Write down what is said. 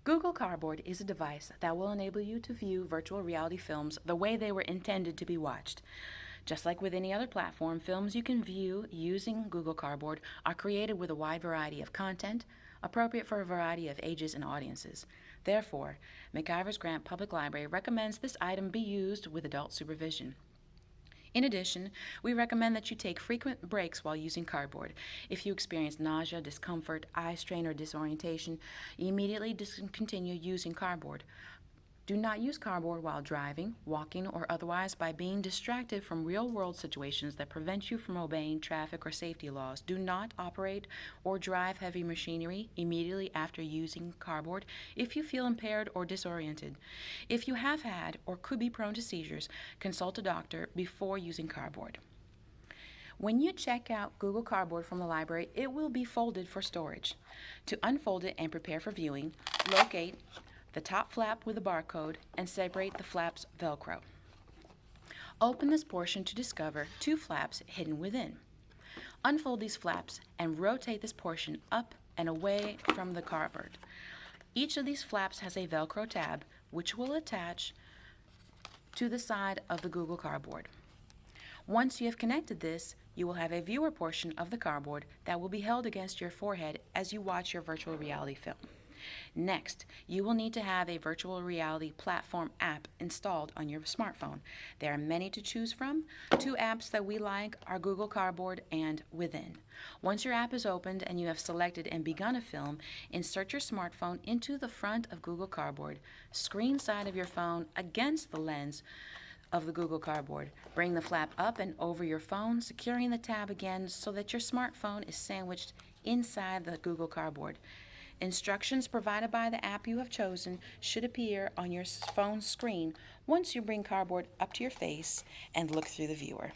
Google Cardboard is a device that will enable you to view virtual reality films the way they were intended to be watched. Just like with any other platform, films you can view using Google Cardboard are created with a wide variety of content, appropriate for a variety of ages and audiences. Therefore, McIver's Grant Public Library recommends this item be used with adult supervision. In addition, we recommend that you take frequent breaks while using cardboard. If you experience nausea, discomfort, eye strain, or disorientation, immediately discontinue using cardboard. Do not use cardboard while driving, walking, or otherwise by being distracted from real-world situations that prevent you from obeying traffic or safety laws. Do not operate or drive heavy machinery immediately after using cardboard if you feel impaired or disoriented. If you have had or could be prone to seizures, consult a doctor before using cardboard. When you check out Google Cardboard from the library, it will be folded for storage. To unfold it and prepare for viewing, locate the top flap with a barcode and separate the flap's Velcro. Open this portion to discover two flaps hidden within. Unfold these flaps and rotate this portion up and away from the cardboard. Each of these flaps has a Velcro tab which will attach to the side of the Google Cardboard. Once you have connected this, you will have a viewer portion of the cardboard that will be held against your forehead as you watch your virtual reality film. Next, you will need to have a virtual reality platform app installed on your smartphone. There are many to choose from. Two apps that we like are Google Cardboard and Within. Once your app is opened and you have selected and begun a film, insert your smartphone into the front of Google Cardboard, screen side of your phone against the lens of the Google Cardboard. Bring the flap up and over your phone, securing the tab again so that your smartphone is sandwiched inside the Google Cardboard. Instructions provided by the app you have chosen should appear on your phone screen once you bring cardboard up to your face and look through the viewer.